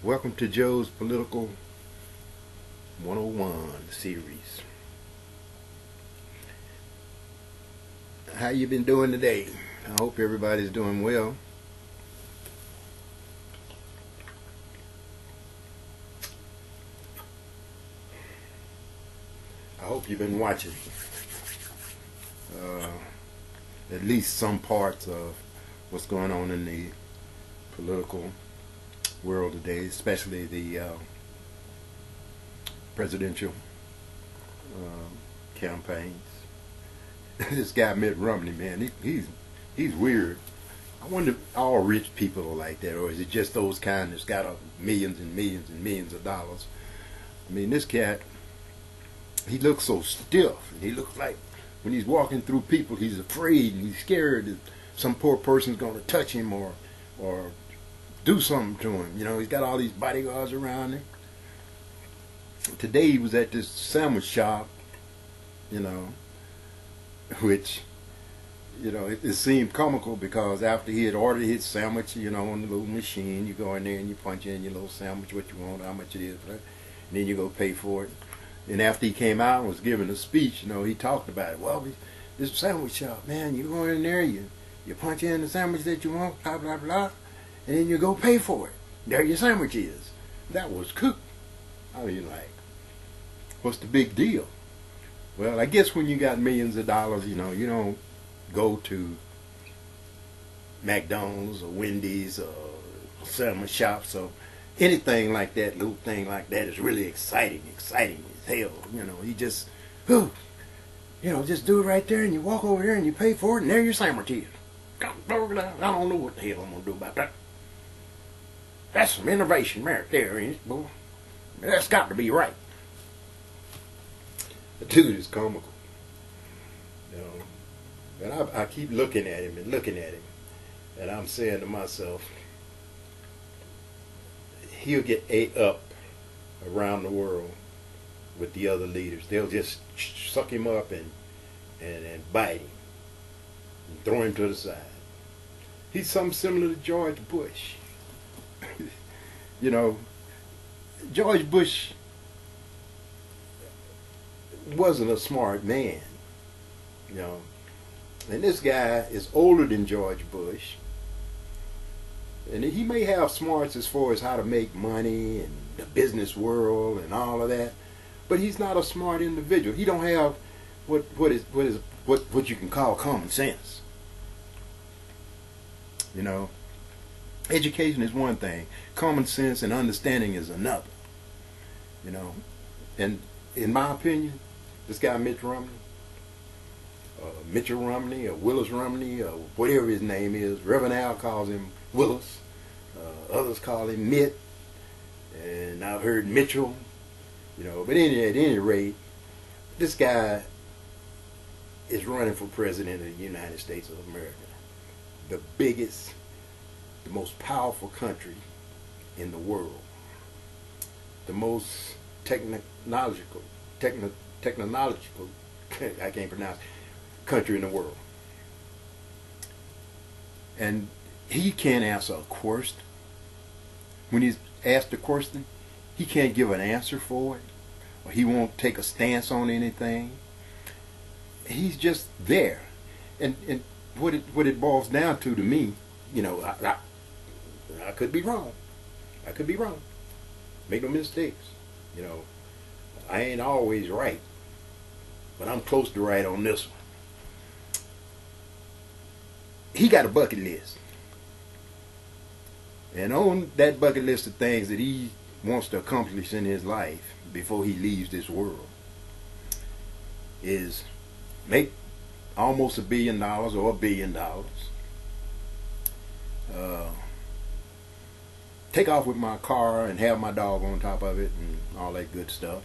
Welcome to Joe's Political 101 series. How you been doing today? I hope everybody's doing well. I hope you've been watching at least some parts of what's going on in the political world today, especially the presidential campaigns. This guy Mitt Romney, man, he's weird. I wonder if all rich people are like that, or is it just those kind that's got millions and millions and millions of dollars? I mean, this cat, he looks so stiff. He looks like when he's walking through people, he's afraid and he's scared that some poor person's going to touch him or do something to him. You know, he's got all these bodyguards around him. Today he was at this sandwich shop, you know, which, you know, it seemed comical because after he had ordered his sandwich, you know, on the little machine, you go in there and you punch in your little sandwich, what you want, how much it is, and then you go pay for it. And after he came out and was giving a speech, you know, he talked about it. Well, this sandwich shop, man, you go in there, you punch in the sandwich that you want, blah, blah, blah, and then you go pay for it. There your sandwich is. That was cooked. I mean, like, what's the big deal? Well, I guess when you got millions of dollars, you know, you don't go to McDonald's or Wendy's or sandwich shops or anything like that, little thing like that is really exciting as hell. You know, you just, you know, just do it right there and you walk over here and you pay for it and there your sandwich is. I don't know what the hell I'm going to do about that. That's some innovation right there, ain't it, boy? That's got to be right. The dude is comical. You know, and I keep looking at him and looking at him, and I'm saying to myself, he'll get ate up around the world with the other leaders. They'll just suck him up and bite him and throw him to the side. He's something similar to George Bush. You know, George Bush wasn't a smart man, you know, and this guy is older than George Bush, and he may have smarts as far as how to make money and the business world and all of that, but he's not a smart individual. He don't have what you can call common sense. You know, education is one thing, common sense and understanding is another. You know, and in my opinion, this guy Mitt Romney, Mitchell Romney or Willis Romney or whatever his name is, Reverend Al calls him Willis, others call him Mitt, and I've heard Mitchell, you know, but at any rate, this guy is running for president of the United States of America, the biggest, the most powerful country in the world, the most technological, I can't pronounce, country in the world. And he can't answer a question. When he's asked a question, he can't give an answer for it, or he won't take a stance on anything. He's just there. And what it boils down to me, you know, I could be wrong. I could be wrong. Make no mistakes. You know, I ain't always right, but I'm close to right on this one. He got a bucket list. And on that bucket list of things that he wants to accomplish in his life before he leaves this world is make almost $1 billion or $1 billion. Take off with my car and have my dog on top of it and all that good stuff.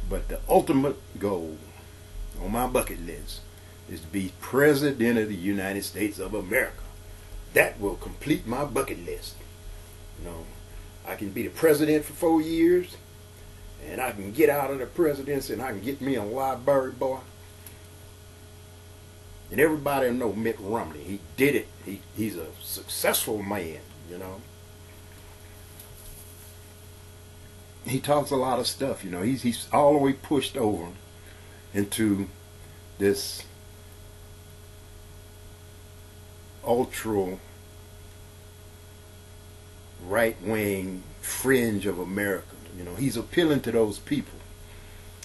But the ultimate goal on my bucket list is to be President of the United States of America. That will complete my bucket list. You know, I can be the president for 4 years, and I can get out of the presidency and I can get me a library boy. And everybody know Mitt Romney. He did it. He's a successful man, you know. he talks a lot of stuff. You know, he's all the way pushed over into this ultra right-wing fringe of America. You know, he's appealing to those people.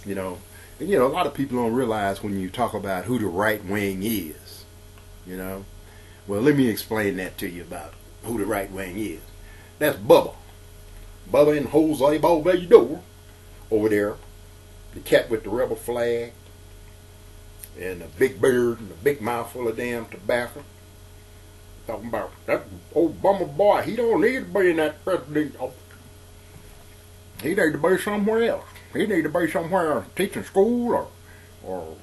You know, and a lot of people don't realize when you talk about who the right wing is. You know, well, let me explain that to you about who the right wing is. That's Bubba. Bubba and Jose Balvador over there. The cat with the rebel flag and a big beard and a big mouthful of damn tobacco. Talking about that Obama boy, he don't need to be in that president office. He need to be somewhere else. He need to be somewhere teaching school or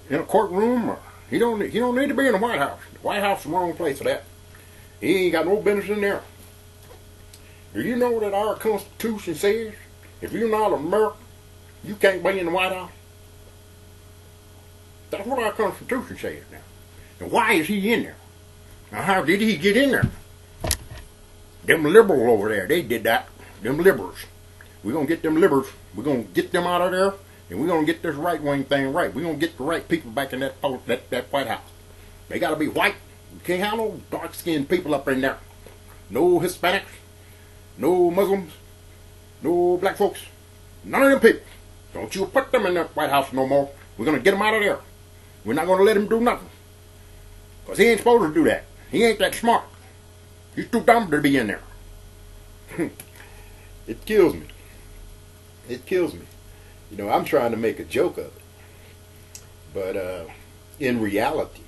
in a courtroom. Or he don't need to be in the White House. The White House is the wrong place for that. He ain't got no business in there. Do you know that our Constitution says if you're not American, you can't be in the White House? That's what our Constitution says now. And why is he in there? Now, how did he get in there? Them liberals over there, they did that. Them liberals. We're going to get them liberals. We're going to get them out of there, and we're going to get this right-wing thing right. We're going to get the right people back in that White House. They got to be white. You can't have no dark-skinned people up in there. No Hispanics, no Muslims, no black folks. None of them people. Don't you put them in that White House no more. We're going to get them out of there. We're not going to let him do nothing. Because he ain't supposed to do that. He ain't that smart. He's too dumb to be in there. It kills me. It kills me. You know, I'm trying to make a joke of it. But in reality,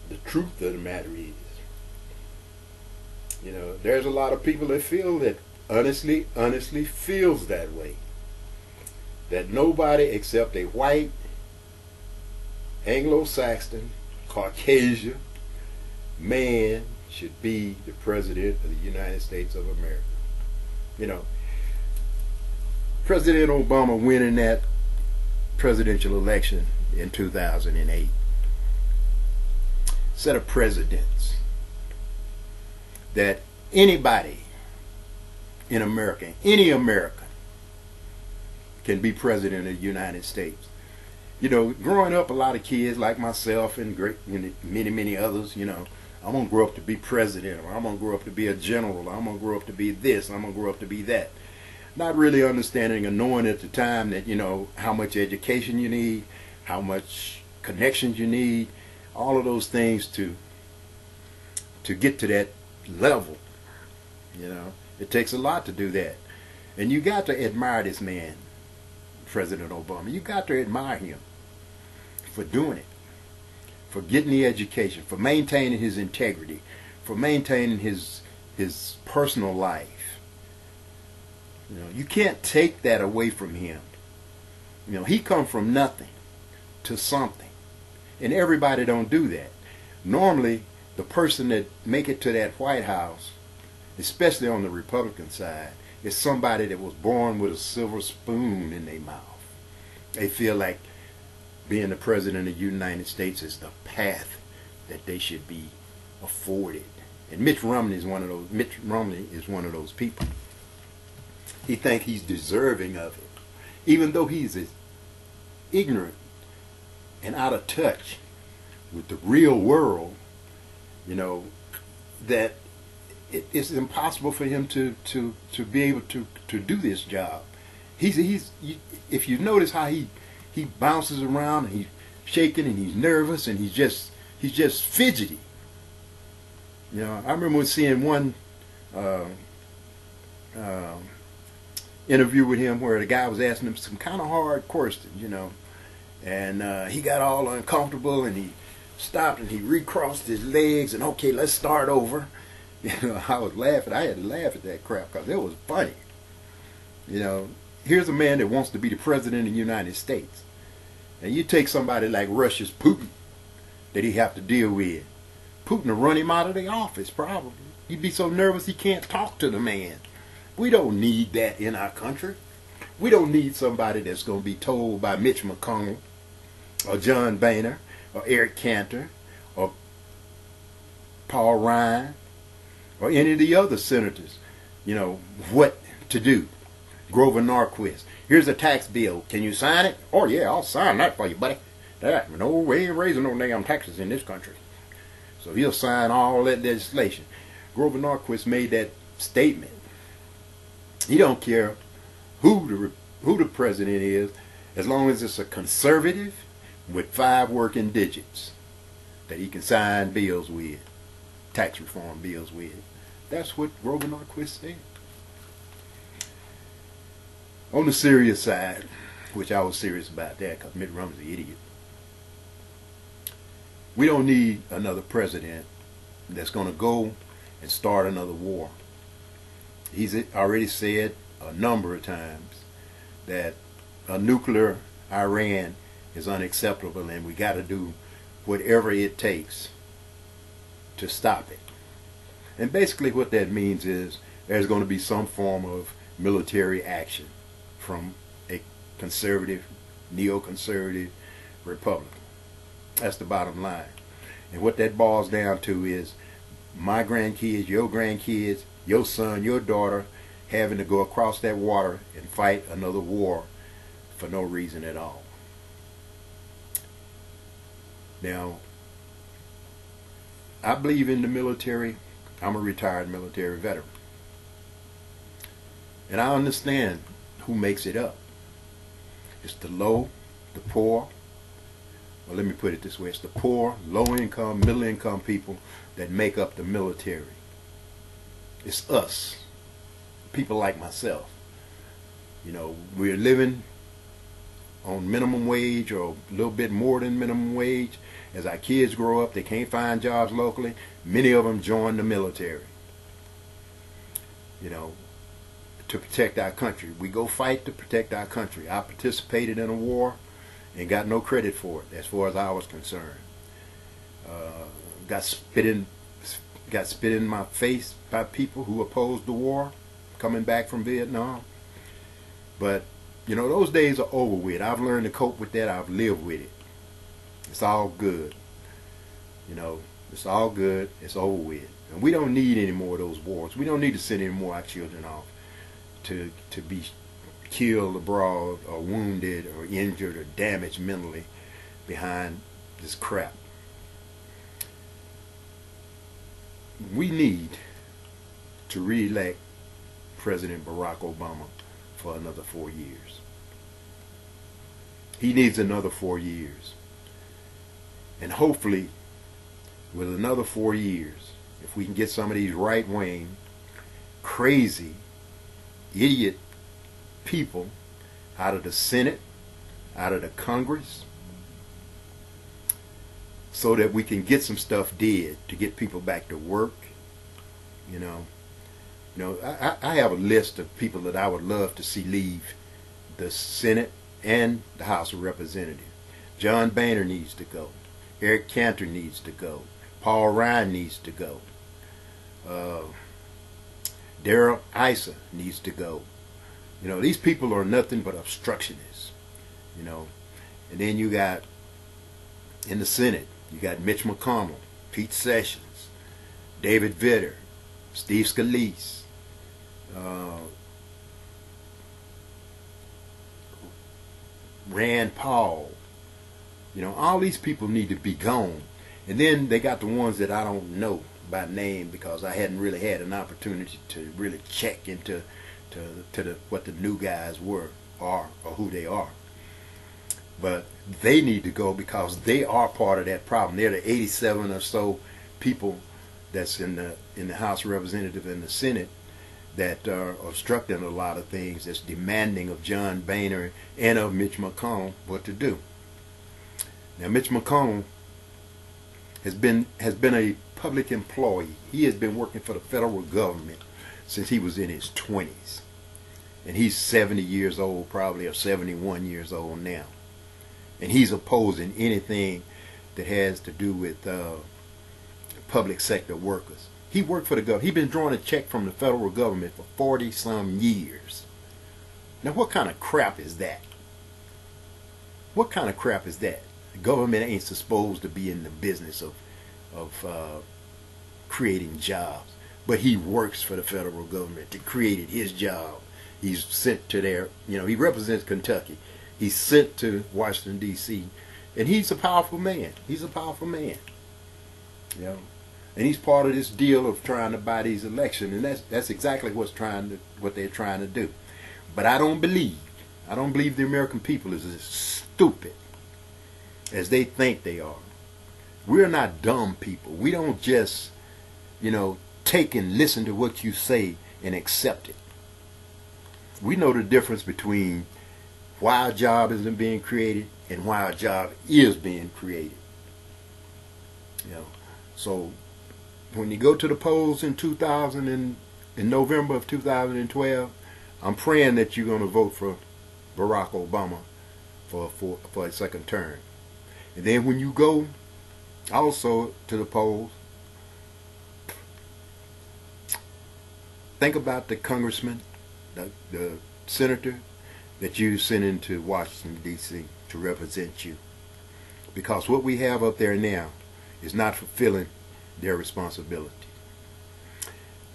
the truth of the matter is, you know, there's a lot of people that feel that honestly feels that way. That nobody except a white, Anglo-Saxon, Caucasian man should be the president of the United States of America. You know, President Obama winning that presidential election in 2008 set a precedence that anybody in America, any American, can be president of the United States. You know, growing up, a lot of kids like myself and many others, you know, I'm going to grow up to be president, or I'm going to grow up to be a general, or I'm going to grow up to be this, I'm going to grow up to be that. Not really understanding or knowing at the time that, you know, how much education you need, how much connections you need, all of those things to get to that level. You know, it takes a lot to do that. And you got to admire this man, President Obama. You got to admire him for doing it, for getting the education, for maintaining his integrity, for maintaining his personal life. You know, you can't take that away from him. You know, he come from nothing to something, and everybody don't do that. Normally, the person that make it to that White House, especially on the Republican side, is somebody that was born with a silver spoon in their mouth. They feel like being the president of the United States is the path that they should be afforded. And Mitt Romney is one of those. Mitt Romney is one of those people. He thinks he's deserving of it, even though he's as ignorant and out of touch with the real world. You know, that it's impossible for him to be able to do this job. If you notice how he bounces around and he's shaking and he's nervous and he's just fidgety. You know, I remember seeing one interview with him where the guy was asking him some kind of hard questions, you know, and he got all uncomfortable and he stopped and he recrossed his legs and okay, let's start over. You know, I was laughing. I had to laugh at that crap because it was funny. You know, here's a man that wants to be the president of the United States, and you take somebody like Russia's Putin that he have to deal with. Putin will run him out of the office probably. He'd be so nervous he can't talk to the man. We don't need that in our country. We don't need somebody that's going to be told by Mitch McConnell or John Boehner or Eric Cantor or Paul Ryan or any of the other senators, you know, what to do. Grover Norquist. Here's a tax bill. Can you sign it? Oh yeah, I'll sign that for you, buddy. No, we ain't raising no damn taxes in this country. So he'll sign all that legislation. Grover Norquist made that statement. He don't care who the president is, as long as it's a conservative with 5 working digits that he can sign bills with, tax reform bills with. That's what Grover Norquist said. On the serious side, which I was serious about that because Mitt Romney's an idiot, we don't need another president that's going to go and start another war. He's already said a number of times that a nuclear Iran is unacceptable and we got to do whatever it takes to stop it. And basically what that means is there's going to be some form of military action from a conservative, neoconservative Republican. That's the bottom line. And what that boils down to is my grandkids, your son, your daughter having to go across that water and fight another war for no reason at all. Now, I believe in the military. I'm a retired military veteran. And I understand who makes it up. It's the low, the poor. Well, let me put it this way. It's the poor, low-income, middle-income people that make up the military. It's us, people like myself. You know, we're living on minimum wage or a little bit more than minimum wage. As our kids grow up, they can't find jobs locally. Many of them join the military, you know, to protect our country. We go fight to protect our country. I participated in a war and got no credit for it as far as I was concerned. Got spit in my face by people who opposed the war coming back from Vietnam. But, you know, those days are over with. I've learned to cope with that. I've lived with it. It's all good. You know, it's all good. It's over with. And we don't need any more of those wars. We don't need to send any more of our children off to be killed abroad or wounded or injured or damaged mentally behind this crap. We need to re-elect President Barack Obama for another 4 years. He needs another 4 years. And hopefully, with another 4 years, if we can get some of these right-wing, crazy, idiot people out of the Senate, out of the Congress, so that we can get some stuff did to get people back to work. You know, I have a list of people that I would love to see leave the Senate and the House of Representatives. John Boehner needs to go. Eric Cantor needs to go. Paul Ryan needs to go. Darrell Issa needs to go. You know, these people are nothing but obstructionists. You know, and then you got in the Senate, you got Mitch McConnell, Pete Sessions, David Vitter, Steve Scalise, Rand Paul. You know, all these people need to be gone. And then they got the ones that I don't know by name because I hadn't really had an opportunity to really check into what the new guys are or who they are. But they need to go because they are part of that problem. They're the 87 or so people that's in the House of Representatives and the Senate that are obstructing a lot of things, that's demanding of John Boehner and of Mitch McConnell what to do. Now, Mitch McConnell has been a public employee. He has been working for the federal government since he was in his 20s. And he's 70 years old probably, or 71 years old now. And he's opposing anything that has to do with public sector workers. He worked for the government. He's been drawing a check from the federal government for 40-some years. Now, what kind of crap is that? What kind of crap is that? The government ain't supposed to be in the business of creating jobs. But he works for the federal government to create his job He's sent to there. You know, he represents Kentucky. He's sent to Washington, D.C., and he's a powerful man. He's a powerful man. You know, and he's part of this deal of trying to buy these elections, and that's exactly what they're trying to do. But I don't believe the American people is as stupid as they think they are. We're not dumb people. We don't just, you know, take and listen to what you say and accept it. We know the difference between why a job isn't being created and why a job is being created. You know, so when you go to the polls in in November of 2012, I'm praying that you're going to vote for Barack Obama for a second term. And then when you go also to the polls, think about the congressman, the senator that you sent into Washington, D.C. to represent you. Because what we have up there now is not fulfilling their responsibility.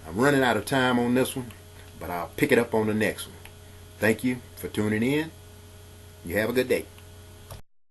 I'm running out of time on this one, but I'll pick it up on the next one. Thank you for tuning in. You have a good day.